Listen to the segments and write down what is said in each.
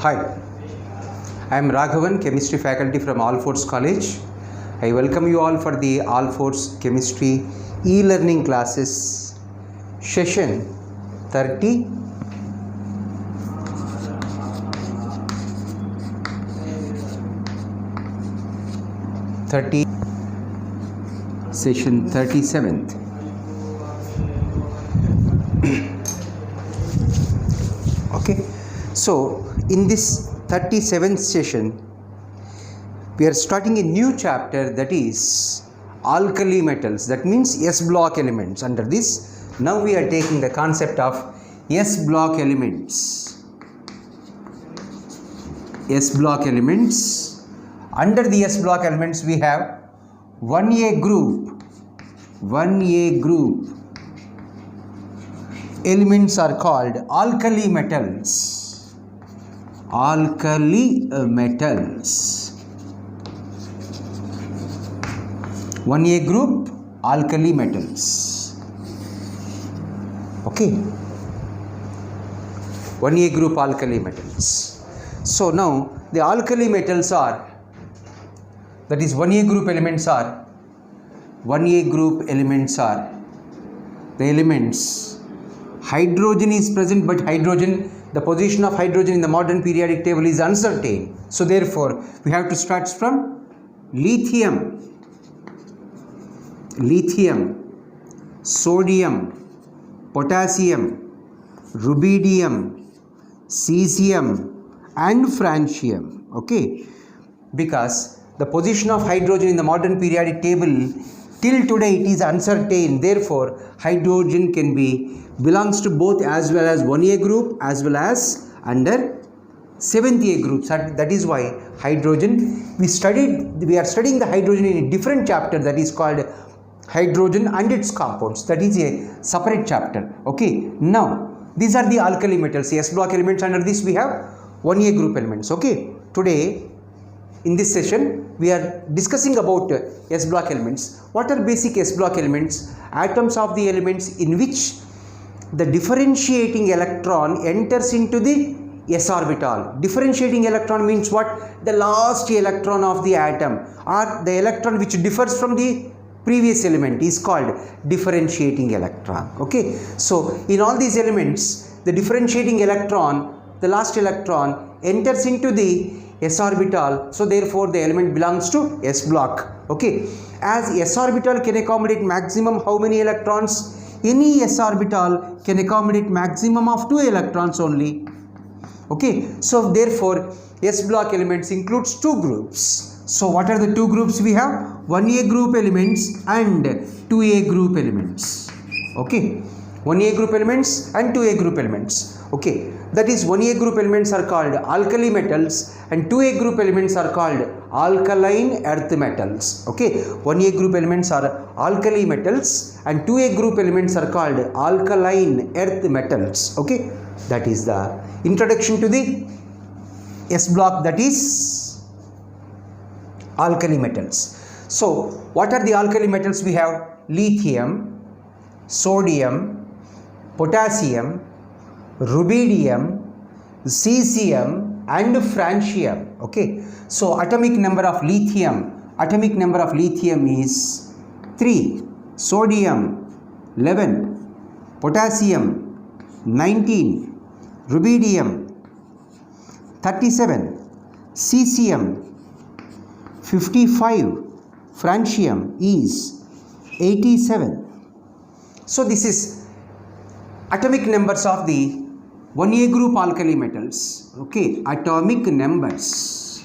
Hi, I am Raghavan, Chemistry Faculty from ALPHORES College. I welcome you all for the ALPHORES Chemistry e-learning classes session 30. Session 37th. Okay, so in this 37th session we are starting a new chapter, that is alkali metals, that means S block elements. Under this, now we are taking the concept of S block elements. S block elements. Under the S block elements we have 1A group elements are called alkali metals. Alkali metals. 1A group alkali metals. Okay. 1A group alkali metals. So now the alkali metals are, that is 1A group elements are, 1A group elements are the elements. Hydrogen is present, but the position of hydrogen in the modern periodic table is uncertain. So therefore we have to start from lithium, sodium, potassium, rubidium, cesium and francium. Okay, because the position of hydrogen in the modern periodic table till today it is uncertain. Therefore hydrogen can be belongs to both, as well as 1A group as well as under 7th A group. That is why hydrogen, we are studying the hydrogen in a different chapter, that is called hydrogen and its compounds. That is a separate chapter. Okay, now these are the alkali metals, S block elements. Under this we have 1A group elements. Okay, today in this session we are discussing about S block elements. What are basic S block elements? Atoms of the elements in which the differentiating electron enters into the s orbital. Differentiating electron means what? The last electron of the atom, or the electron which differs from the previous element, is called differentiating electron. Okay, so in all these elements the differentiating electron, the last electron, enters into the s orbital. So therefore the element belongs to S block. Okay, as s orbital can accommodate maximum how many electrons? Any s orbital can accommodate maximum of 2 electrons only. Okay, so therefore S block elements includes 2 groups. So what are the 2 groups we have? 1A group elements and 2A group elements. Okay, 1A group elements and 2A group elements. Okay, that is 1A group elements are called alkali metals and 2A group elements are called alkaline earth metals. Okay, 1A group elements are alkali metals and 2A group elements are called alkaline earth metals. Okay, that is the introduction to the S block, that is alkali metals. So what are the alkali metals we have? Lithium, sodium, potassium, rubidium, cesium and francium. Okay, so atomic number of lithium is 3, sodium 11, potassium 19, rubidium 37, cesium 55, francium is 87. So this is atomic numbers of the 1A group alkali metals. Okay, atomic numbers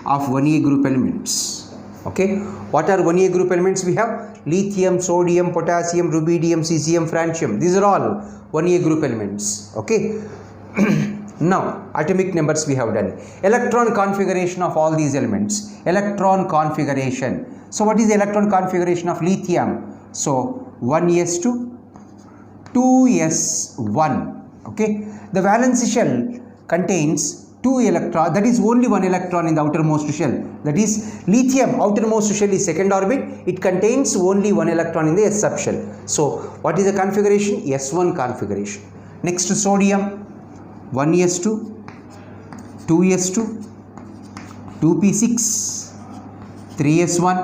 of 1A group elements. Okay, what are 1A group elements? We have lithium, sodium, potassium, rubidium, cesium, francium. These are all 1A group elements. Okay. Now atomic numbers we have done. Electron configuration of all these elements. Electron configuration. So what is the electron configuration of lithium? So 1s2, 2s1. Okay, the valence shell contains 2 electrons, that is only 1 electron in the outermost shell. That is lithium outermost shell is second orbit, it contains only 1 electron in the s subshell. So what is the configuration? S1 configuration. Next, sodium 1s2, 2s2, 2p6, 3s1.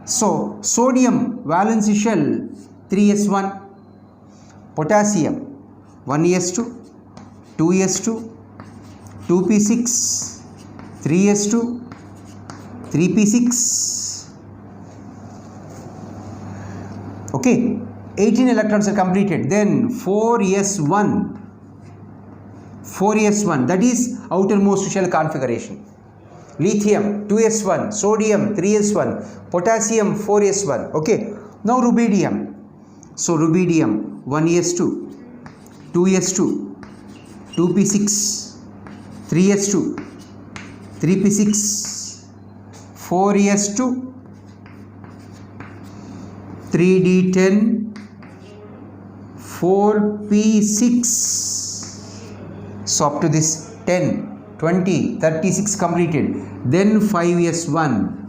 So sodium valency shell 3s1, potassium 1s2, 2s2, 2p6, 3s2, 3p6. Okay, 18 electrons are completed. Then 4s1, that is outermost shell configuration. Lithium 2s1, sodium 3s1, potassium 4s1. Okay, now rubidium. So rubidium 1s2, 2s2, 2p6, 3s2, 3p6, 4s2, 3d10, 4p6. So up to this 10, 20, 36 completed. Then 5s1.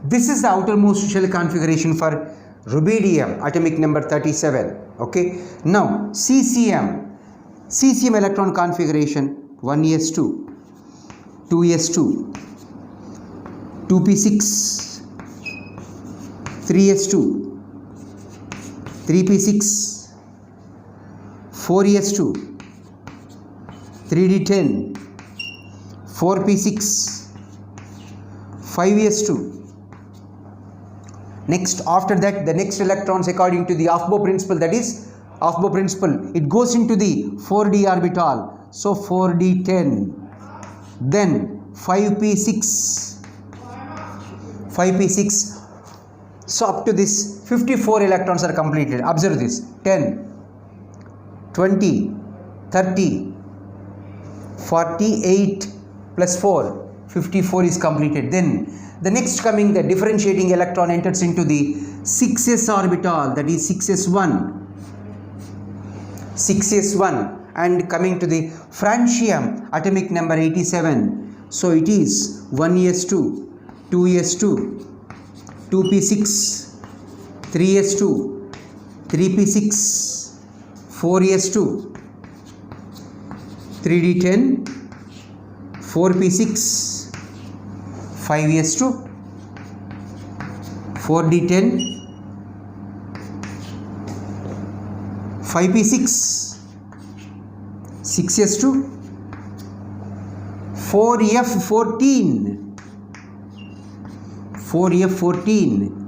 This is the outermost shell configuration for rubidium, atomic number 37. Okay, now cesium electron configuration 1s2, 2s2, 2p6, 3s2, 3p6, 4s2, 3d10, 4p6, 5s2. Next, after that, the next electrons according to the Aufbau principle, that is Aufbau principle, it goes into the 4d orbital. So 4d10, then 5p6. So up to this 54 electrons are completed. Observe this: 10, 20, 30, 48 plus 4, 54 is completed. Then the next coming, the differentiating electron enters into the 6s orbital, that is 6s1, and coming to the francium, atomic number 87. So it is 1s2, 2s2, 2p6, 3s2, 3p6, 4s2, 3d10, 4p6, 5s2, 4d10, 5p6, 6s2, 4f14,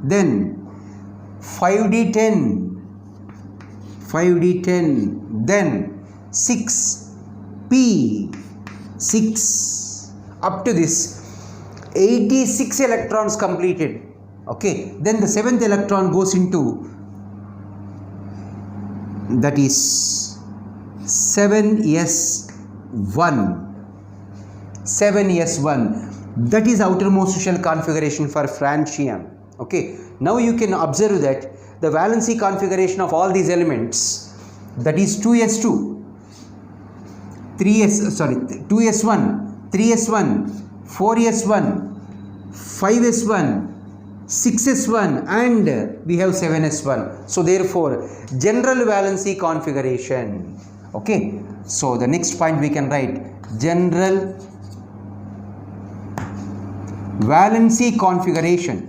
then 5d10, then 6p6. Up to this 86 electrons completed. Okay, then the 7th electron goes into, that is 7s1, that is outermost shell configuration for francium. Okay, now you can observe that the valency configuration of all these elements, that is 2s1, 3s1, 4s1, 5s1, 6s1, and we have 7s1. So therefore general valency configuration. Okay, so the next point we can write general valency configuration.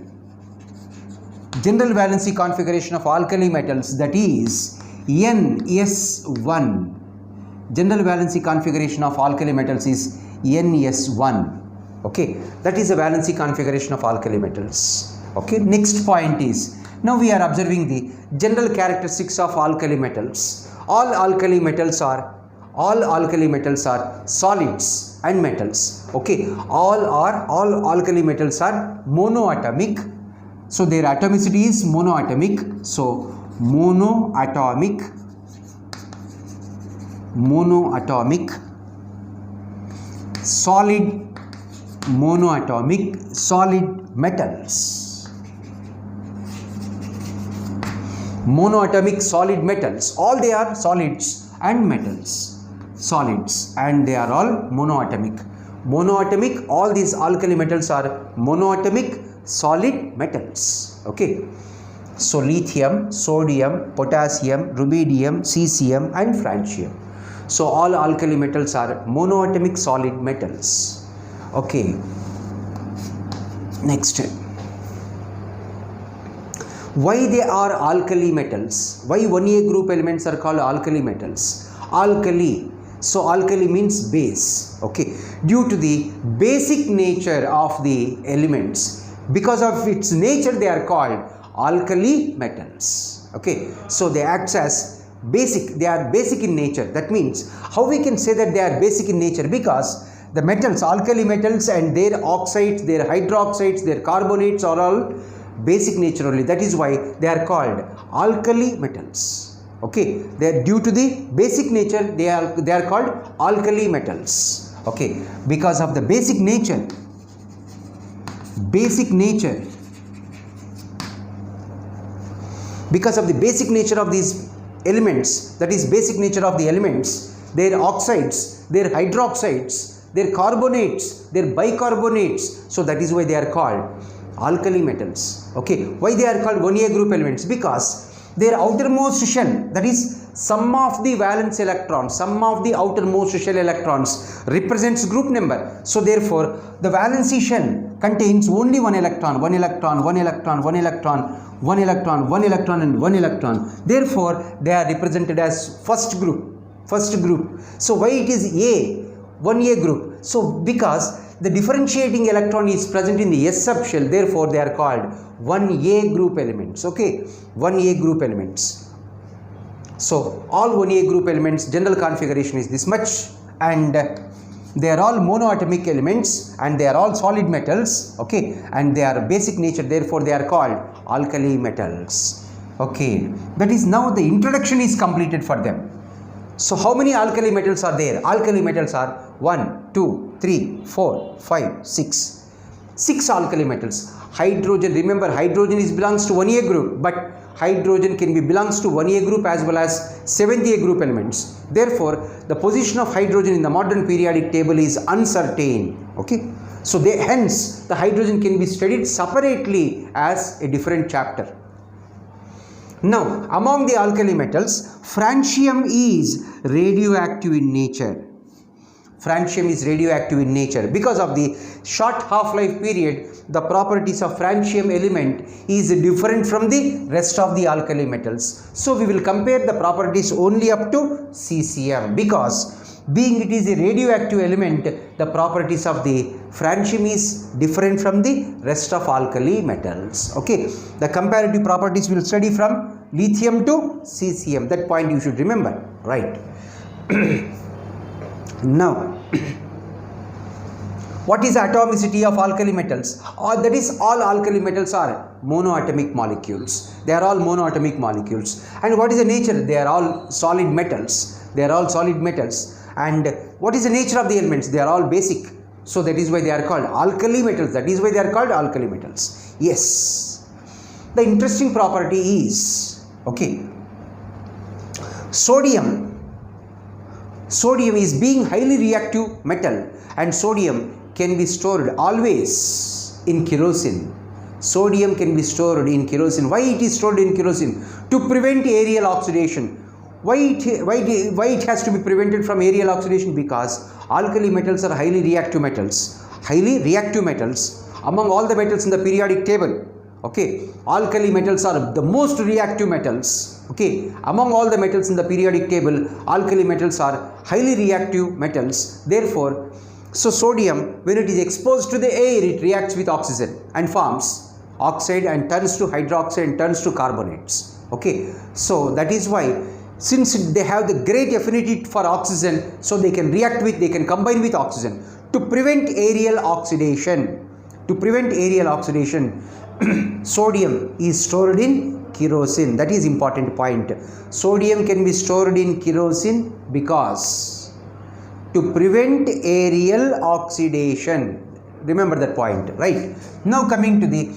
General valency configuration of alkali metals, that is NS1. General valency configuration of alkali metals is NS1. Okay, that is the valency configuration of alkali metals. Okay, next point is, now we are observing the general characteristics of alkali metals. All alkali metals are solids and metals. Okay, all alkali metals are monoatomic. So their atomicity is monoatomic. So monoatomic solid monoatomic solid metals. Monoatomic solid metals, all they are solids and metals. Solids, and they are all monoatomic. All these alkali metals are monoatomic solid metals. Okay, so lithium, sodium, potassium, rubidium, cesium and francium. So all alkali metals are monoatomic solid metals. Okay. Next. Why they are alkali metals? Why 1A group elements are called alkali metals? Alkali. So alkali means base. Okay. Due to the basic nature of the elements, because of its nature they are called alkali metals. Okay. So they act as basic. They are basic in nature. That means how we can say that they are basic in nature? Because the metals, alkali metals and their oxides, their hydroxides, their carbonates are all basic nature only. That is why they are called alkali metals. Okay, they are due to the basic nature they are called alkali metals. Okay, because of the basic nature because of the basic nature of these elements, that is basic nature of the elements, their oxides, their hydroxides, their carbonates, their bicarbonates, so that is why they are called alkali metals. Okay, why they are called 1A group elements? Because their outermost shell, that is sum of the valence electrons, sum of the outermost shell electrons represents group number. So therefore the valency shell contains only one electron, one electron, one electron, one electron, one electron, one electron and one electron. Therefore they are represented as first group. So why it is A, 1A group? So because the differentiating electron is present in the S subshell, therefore they are called 1A group elements. Okay, 1A group elements. So all 1A group elements general configuration is this much, and they are all monoatomic elements and they are all solid metals. Okay, and they are basic nature, therefore they are called alkali metals. Okay, that is now the introduction is completed for them. So how many alkali metals are there? Alkali metals are 1, 2, 3, 4, 5, 6. 6 alkali metals. Hydrogen, remember hydrogen belongs to 1A group, but hydrogen can be belongs to 1A group as well as 7th A group elements. Therefore, the position of hydrogen in the modern periodic table is uncertain. Okay. So hence the hydrogen can be studied separately as a different chapter. Now, among the alkali metals, francium is radioactive in nature. Francium is radioactive in nature. Because of the short half-life period, the properties of francium element is different from the rest of the alkali metals. So we will compare the properties only up to cesium, because being it is a radioactive element, the properties of the francium is different from the rest of alkali metals. Okay, the comparative properties we will study from lithium to cesium. That point you should remember, right? Now, what is atomicity of alkali metals? That is, all alkali metals are monoatomic molecules. They are all monoatomic molecules. And what is the nature? They are all solid metals. They are all solid metals. And what is the nature of the elements? They are all basic. So that is why they are called alkali metals. That is why they are called alkali metals. Yes. The interesting property is, okay, sodium is being highly reactive metal, and sodium can be stored always in kerosene. Sodium can be stored in kerosene. Why it is stored in kerosene? To prevent aerial oxidation. Why it has to be prevented from aerial oxidation? Because alkali metals are highly reactive metals. Highly reactive metals. Among all the metals in the periodic table, okay, alkali metals are the most reactive metals. Okay, among all the metals in the periodic table, alkali metals are highly reactive metals. Therefore, so sodium, when it is exposed to the air, it reacts with oxygen and forms oxide and turns to hydroxide and turns to carbonates. Okay, so that is why, since they have the great affinity for oxygen, so they can combine with oxygen to prevent aerial oxidation. Sodium is stored in kerosene. That is important point. Sodium can be stored in kerosene because to prevent aerial oxidation. Remember that point, right? Now coming to the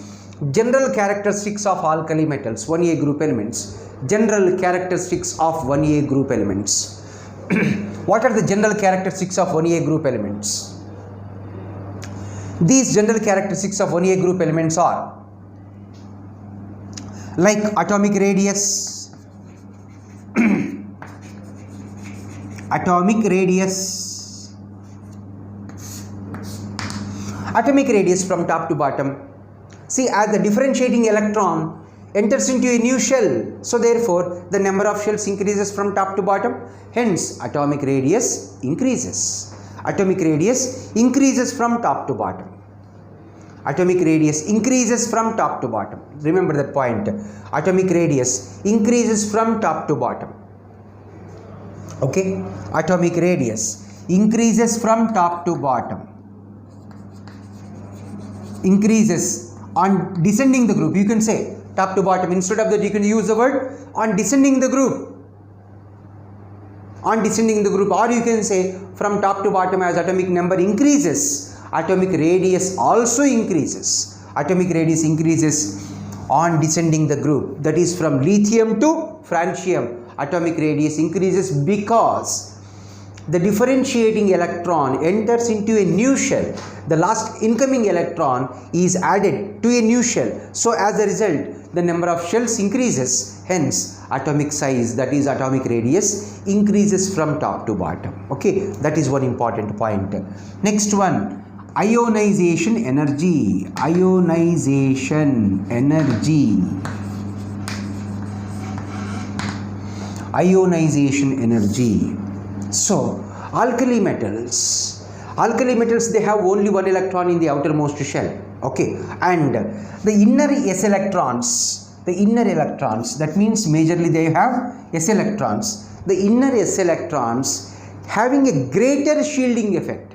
general characteristics of alkali metals, 1A group elements. General characteristics of 1A group elements. What are the general characteristics of 1A group elements? These general characteristics of 1A group elements are like atomic radius, atomic radius. Atomic radius from top to bottom. See, as the differentiating electron enters into a new shell, so therefore the number of shells increases from top to bottom, hence atomic radius increases. Atomic radius increases from top to bottom. Atomic radius increases from top to bottom. Remember that point. Atomic radius increases from top to bottom. Okay, atomic radius increases from top to bottom. Increases on descending the group. You can say top to bottom. Instead of that, you can use the word on descending the group. On descending the group, or you can say from top to bottom, as atomic number increases, atomic radius also increases. Atomic radius increases on descending the group. That is from lithium to francium. Atomic radius increases because the differentiating electron enters into a new shell. The last incoming electron is added to a new shell. So as a result, the number of shells increases. Hence, atomic size, that is atomic radius, increases from top to bottom. Okay, that is one important point. Next one, ionization energy. Ionization energy. Ionization energy. So, alkali metals, they have only one electron in the outermost shell. Okay, and the inner s electrons, that means majorly they have s electrons. The inner s electrons having a greater shielding effect.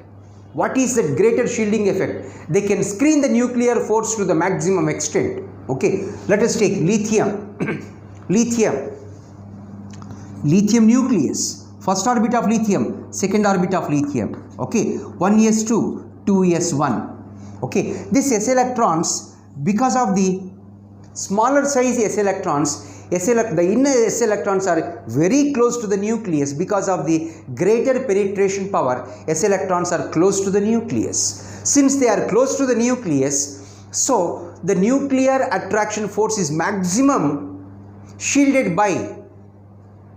What is that greater shielding effect? They can screen the nuclear force to the maximum extent. Okay, let us take lithium. Lithium nucleus. First orbit of lithium, second orbit of lithium. Okay, 1s2, 2s1. Okay, this s electrons, because of the smaller size s electrons, the inner s electrons are very close to the nucleus. Because of the greater penetration power, s electrons are close to the nucleus. Since they are close to the nucleus, so the nuclear attraction force is maximum shielded by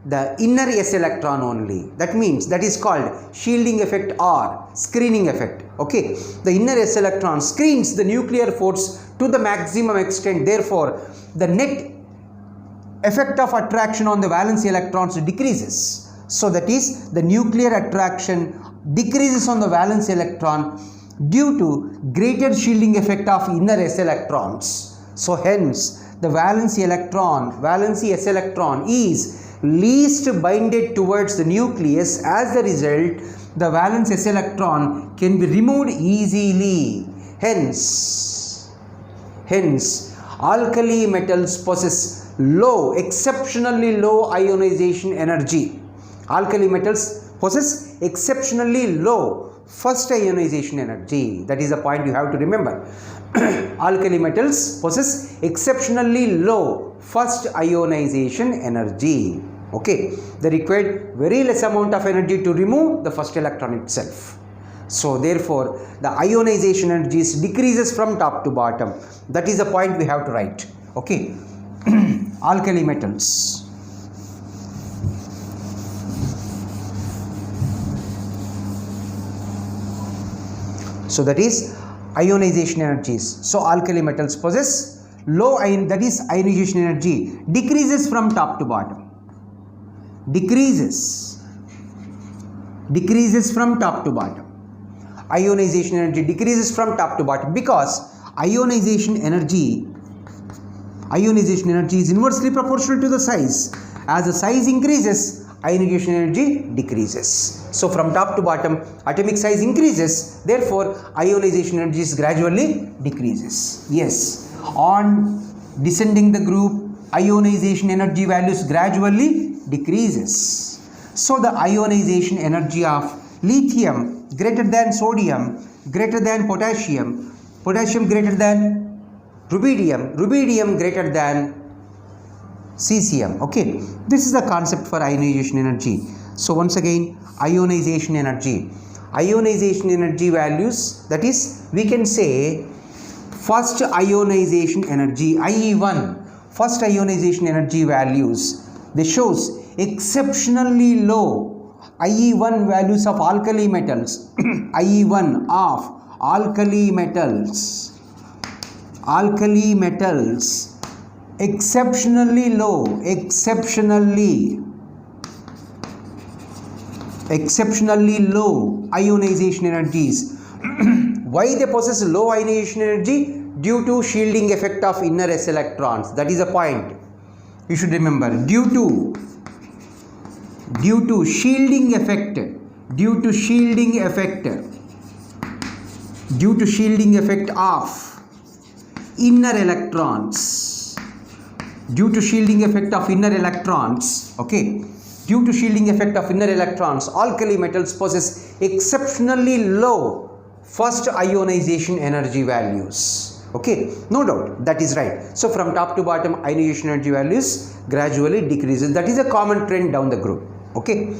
the inner s electron only. That means that is called shielding effect or screening effect. Okay, the inner s electron screens the nuclear force to the maximum extent. Therefore, the net effect of attraction on the valence electrons decreases. So that is, the nuclear attraction decreases on the valence electron due to greater shielding effect of inner s electrons. So hence, the valence s electron is least binded towards the nucleus. As a result, the valence s electron can be removed easily. Hence, alkali metals possess exceptionally low ionization energy. Alkali metals possess exceptionally low first ionization energy. That is a point you have to remember. Alkali metals possess exceptionally low first ionization energy. Okay, they required very less amount of energy to remove the first electron itself. So therefore, the ionization energy decreases from top to bottom. That is the point we have to write. Okay, alkali metals. So that is ionization energies. So alkali metals possess low that is ionization energy decreases from top to bottom. Decreases from top to bottom. Ionization energy decreases from top to bottom because ionization energy is inversely proportional to the size. As the size increases, ionization energy decreases. So from top to bottom, atomic size increases, therefore ionization energy gradually decreases. Yes, on descending the group, ionization energy values gradually decreases. So the ionization energy of lithium greater than sodium, greater than potassium, potassium greater than rubidium, rubidium greater than cesium. Okay, this is the concept for ionization energy. So once again, ionization energy values, that is, we can say first ionization energy, IE1, first ionization energy values, they shows exceptionally low IE1 values of alkali metals, IE1 of alkali metals, exceptionally low, exceptionally low ionization energies. Why they possess low ionization energy? Due to shielding effect of inner s electrons. That is a point you should remember. Due to shielding effect, due to shielding effect of inner electrons, due to shielding effect of inner electrons, okay, due to shielding effect of inner electrons, alkali metals possess exceptionally low first ionization energy values. Okay, no doubt, that is right. So from top to bottom, ionization energy values gradually decreases. That is a common trend down the group. Okay,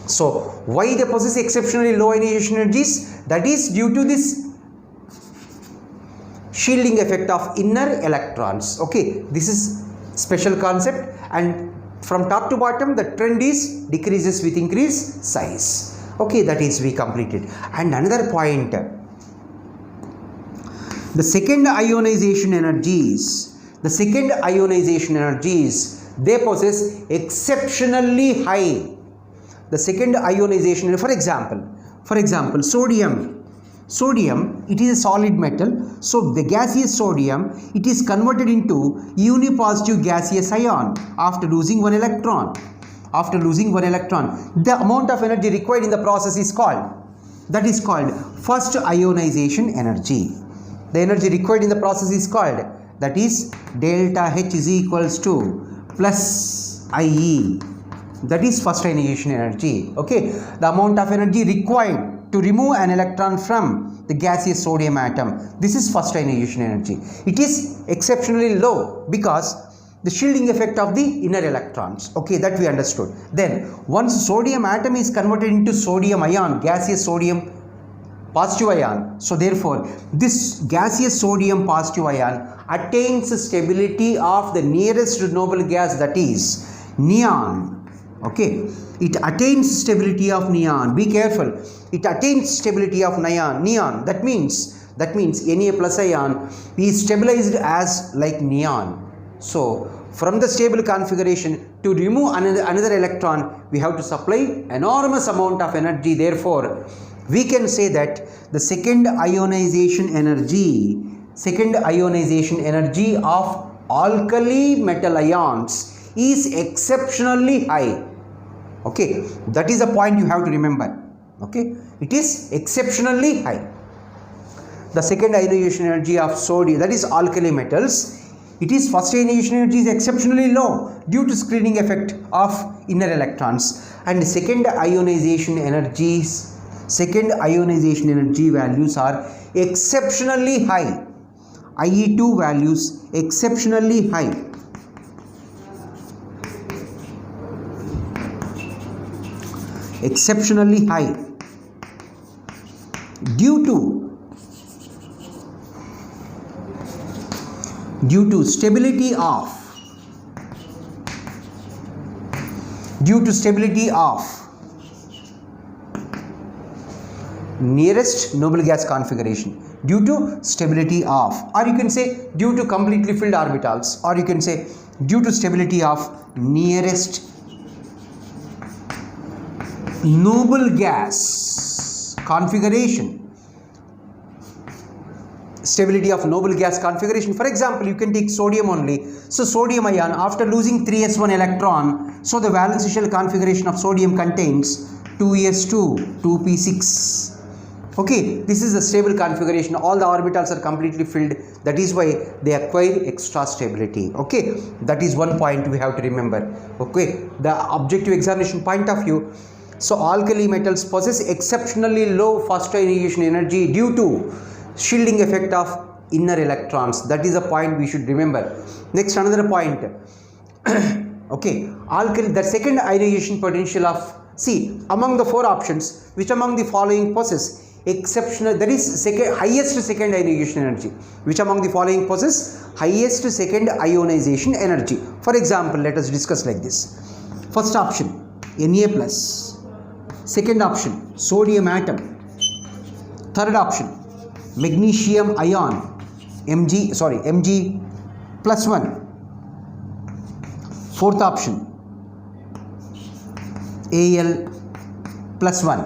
so why they possess exceptionally low ionization energies? That is due to this shielding effect of inner electrons. Okay, this is special concept, and from top to bottom the trend is decreases with increased size. Okay, that is we completed. And another point, the second ionization energies, they possess exceptionally high. The second ionization, for example, sodium, it is a solid metal. So the gaseous sodium, it is converted into unipositive gaseous ion after losing one electron. The amount of energy required in the process is called, first ionization energy. The energy required in the process is called, that is delta H is equals to plus IE. That is first ionization energy. Okay, the amount of energy required to remove an electron from the gaseous sodium atom. This is first ionization energy. It is exceptionally low because the shielding effect of the inner electrons. Okay, that we understood. Then once sodium atom is converted into sodium ion, gaseous sodium positive ion, so therefore this gaseous sodium positive ion attains stability of the nearest noble gas, that is neon. Okay, it attains stability of neon. Be careful, it attains stability of neon. That means Na plus ion is stabilized as like neon. So from the stable configuration, to remove another electron, we have to supply enormous amount of energy. Therefore we can say that the second ionization energy of alkali metal ions is exceptionally high. Okay, that is a point you have to remember. Okay, it is exceptionally high. The second ionization energy of sodium, that is alkali metals, it is first ionization energy is exceptionally low due to screening effect of inner electrons, and second ionization energy values are exceptionally high. IE2 values exceptionally high. Exceptionally high due to stability of nearest noble gas configuration, due to stability of, or you can say due to completely filled orbitals, or you can say due to stability of nearest noble gas configuration. Stability of noble gas configuration. For example, you can take sodium only. So sodium ion, after losing 3s1 electron, so the valence shell configuration of sodium contains 2s2, 2p6. Okay, this is the stable configuration. All the orbitals are completely filled. That is why they acquire extra stability. Okay, that is one point we have to remember. Okay, the objective examination point of view. So alkali metals possess exceptionally low first ionization energy due to shielding effect of inner electrons. That is a point we should remember. Next, another point. Okay, alkali, the second ionization potential of, see, among the four options, which among the following possess exceptional, that is highest second ionization energy? Which among the following possess highest second ionization energy? For example, let us discuss like this. First option, Na plus. Second option, sodium atom. Third option, magnesium ion, Mg plus 1. Fourth option, Al plus 1.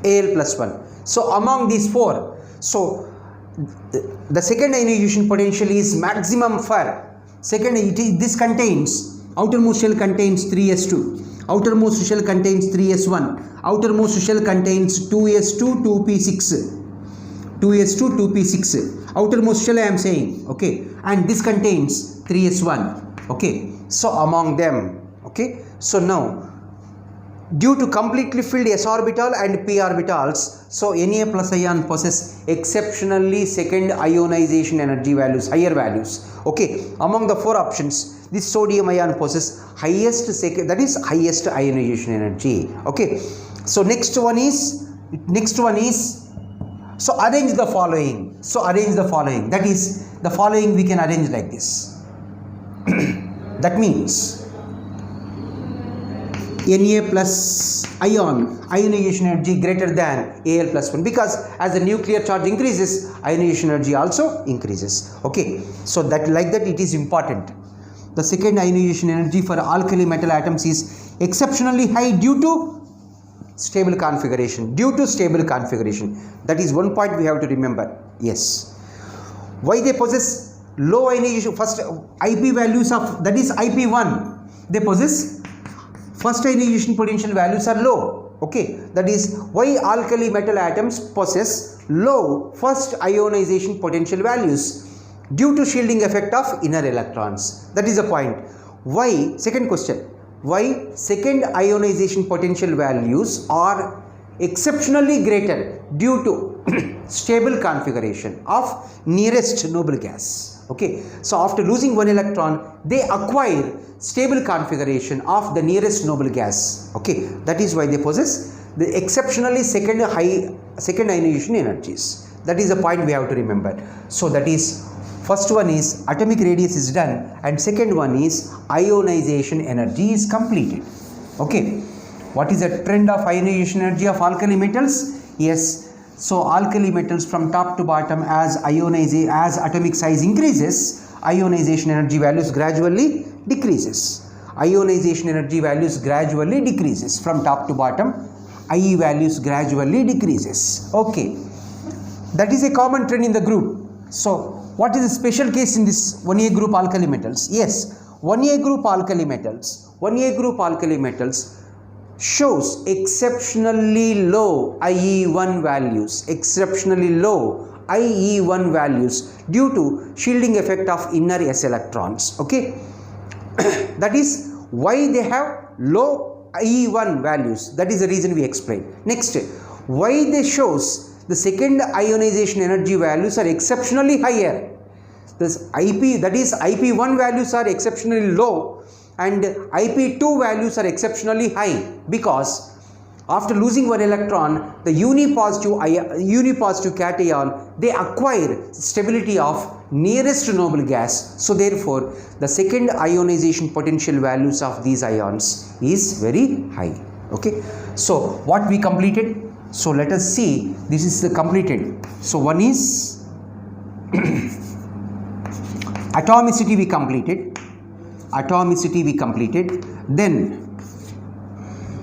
Al plus 1. So among these four, so the second ionization potential is maximum for second. This contains, outermost shell contains 3s2, outermost shell contains 3s1, outermost shell contains 2s2 2p6, 2s2 2p6, outermost shell I am saying, okay, and this contains 3s1, okay. So among them, okay, so now due to completely filled s orbital and p orbitals, so Na plus ion possess exceptionally second ionization energy values, higher values, okay. Among the four options, this sodium ion possess highest second, that is highest ionization energy, okay. So next one is, so arrange the following, that is the following we can arrange like this. That means Na plus ion, ionization energy greater than Al plus 1, because as the nuclear charge increases, ionization energy also increases, okay. So that, like that, it is important. The second ionization energy for alkali metal atoms is exceptionally high due to stable configuration, that is one point we have to remember. Yes, why they possess low ionization, first IP values of, that is IP1, they possess first ionization potential values are low, okay. That is why alkali metal atoms possess low first ionization potential values due to shielding effect of inner electrons. That is the point. Why, second question, why second ionization potential values are exceptionally greater due to stable configuration of nearest noble gas, okay. So after losing one electron, they acquire stable configuration of the nearest noble gas, okay. That is why they possess the exceptionally second ionization energies. That is the point we have to remember. So that is, first one is atomic radius is done, and second one is ionization energy is completed, okay. What is the trend of ionization energy of alkali metals? Yes, so alkali metals from top to bottom, as atomic size increases, ionization energy values gradually decreases. Ionization energy values gradually decreases from top to bottom. IE values gradually decreases, okay. That is a common trend in the group. So what is the special case in this 1A group alkali metals? Yes, 1A group alkali metals shows exceptionally low IE1 values, due to shielding effect of inner s electrons, okay. That is why they have low IE1 values. That is the reason we explained. Next, why they shows the second ionization energy values are exceptionally higher. This IP, that is IP1 values are exceptionally low and IP2 values are exceptionally high, because after losing one electron, the unipositive cation, they acquire stability of nearest noble gas. So therefore the second ionization potential values of these ions is very high, okay. So what we completed, so let us see, this is the completed. So one is atomicity we completed, then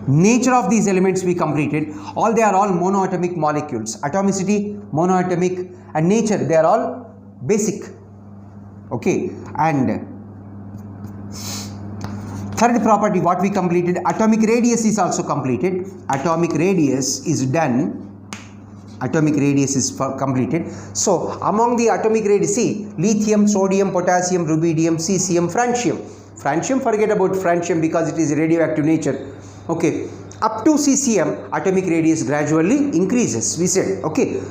nature of these elements we completed. They are all monoatomic molecules. Atomicity, monoatomic, and nature, they are all basic, okay. And third property what we completed, atomic radius is also completed. Atomic radius is done, completed. So among the atomic radius, see, lithium, sodium, potassium, rubidium, cesium, francium, forget about francium because it is radioactive nature, okay. Up to cesium, atomic radius gradually increases, we said, okay.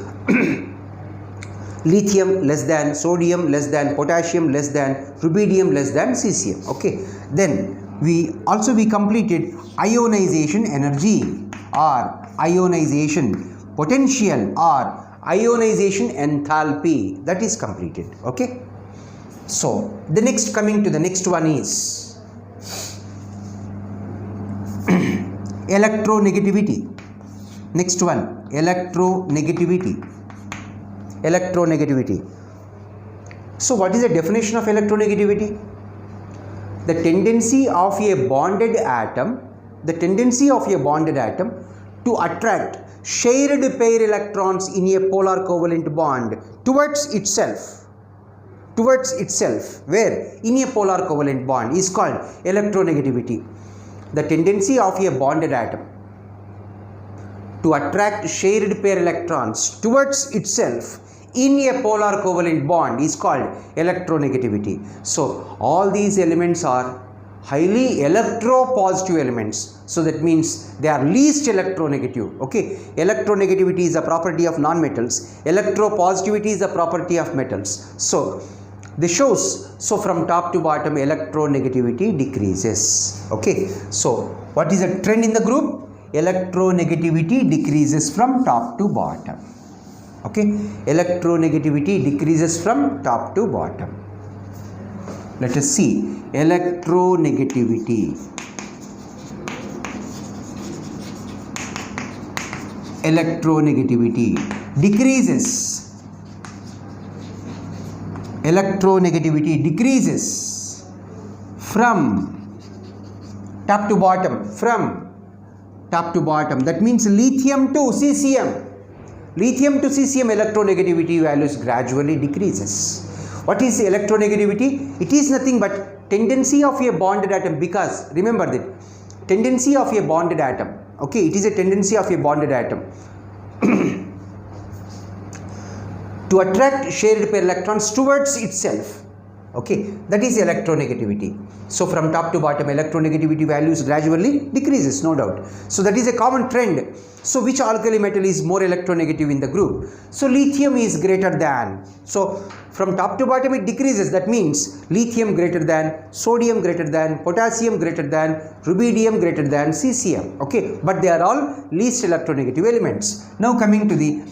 Lithium less than, sodium less than, potassium less than, rubidium less than cesium, okay. Then we completed ionization energy or ionization potential or ionization enthalpy, that is completed, okay. So the next one is electronegativity. Next one, electronegativity. Electronegativity. So what is the definition of electronegativity? The tendency of a bonded atom, to attract shared pair electrons in a polar covalent bond towards itself, where in a polar covalent bond, is called electronegativity. The tendency of a bonded atom to attract shared pair electrons towards itself in a polar covalent bond is called electronegativity. So all these elements are highly electropositive elements. So that means they are least electronegative. Okay, electronegativity is a property of non-metals. Electropositivity is a property of metals. So this shows, so from top to bottom electronegativity decreases. Okay, so what is the trend in the group? Electronegativity decreases from top to bottom. Okay, electronegativity decreases from top to bottom. Let us see electronegativity. Electronegativity decreases. Electronegativity decreases from top to bottom. From top to bottom. That means lithium to cesium. Lithium to cesium electronegativity values gradually decreases. What is electronegativity? It is nothing but tendency of a bonded atom, because remember that tendency of a bonded atom, okay, it is a tendency of a bonded atom to attract shared pair electrons towards itself. Okay, that is electronegativity. So from top to bottom electronegativity values gradually decreases, no doubt. So that is a common trend. So which alkali metal is more electronegative in the group? So lithium is greater than. So from top to bottom it decreases. That means lithium greater than, sodium greater than, potassium greater than, rubidium greater than cesium. Okay, but they are all least electronegative elements. Now coming to the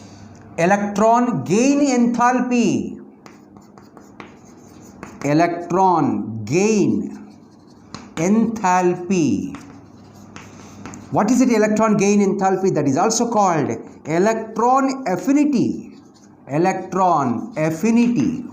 electron gain enthalpy. Electron gain enthalpy. What is it, electron gain enthalpy? That is also called electron affinity. Electron affinity.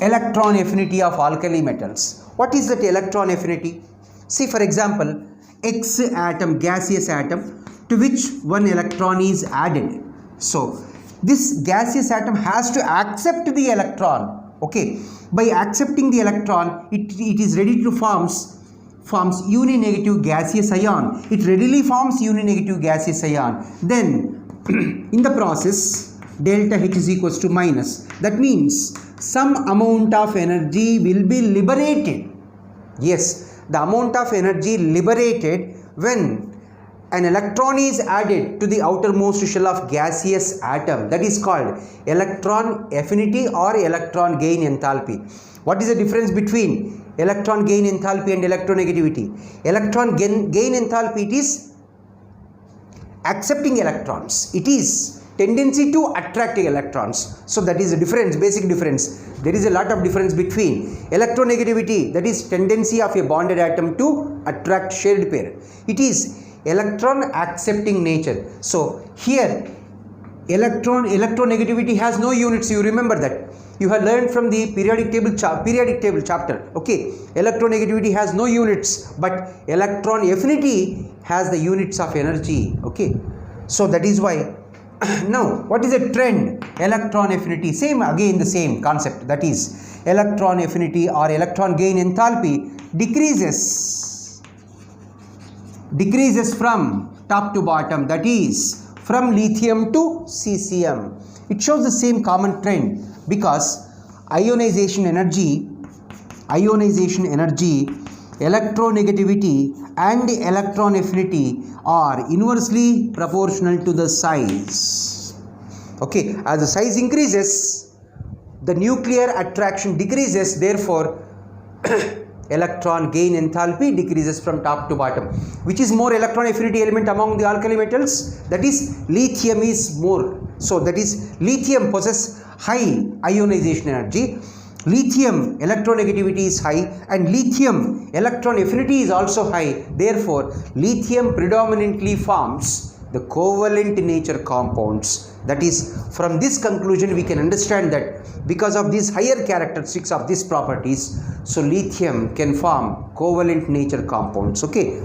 Electron affinity of alkali metals. What is that electron affinity? See, for example, X atom, gaseous atom, to which one electron is added. So this gaseous atom has to accept the electron. Okay, by accepting the electron, it is ready to forms uninegative gaseous ion. It readily forms uninegative gaseous ion. Then in the process, delta H is equals to minus. That means some amount of energy will be liberated. Yes, the amount of energy liberated when an electron is added to the outermost shell of gaseous atom, that is called electron affinity or electron gain enthalpy. What is the difference between electron gain enthalpy and electronegativity? Electron gain enthalpy, it is accepting electrons. It is tendency to attract electrons. So that is the difference, basic difference. There is a lot of difference between electronegativity, that is tendency of a bonded atom to attract shared pair. It is electron accepting nature. So here electronegativity has no units. You remember that. You have learned from the periodic table chapter. Okay, electronegativity has no units, but electron affinity has the units of energy. Okay, so that is why. Now what is the trend? Electron affinity, same again, the same concept, that is electron affinity or electron gain enthalpy decreases from top to bottom, that is from lithium to cesium. It shows the same common trend because ionization energy, electronegativity and electron affinity are inversely proportional to the size. Okay, as the size increases, the nuclear attraction decreases, therefore electron gain enthalpy decreases from top to bottom. Which is more electron affinity element among the alkali metals? That is lithium is more. So that is lithium possesses high ionization energy. Lithium electronegativity is high and lithium electron affinity is also high. Therefore, lithium predominantly forms the covalent nature compounds. That is, from this conclusion we can understand that because of these higher characteristics of these properties, so lithium can form covalent nature compounds. Okay.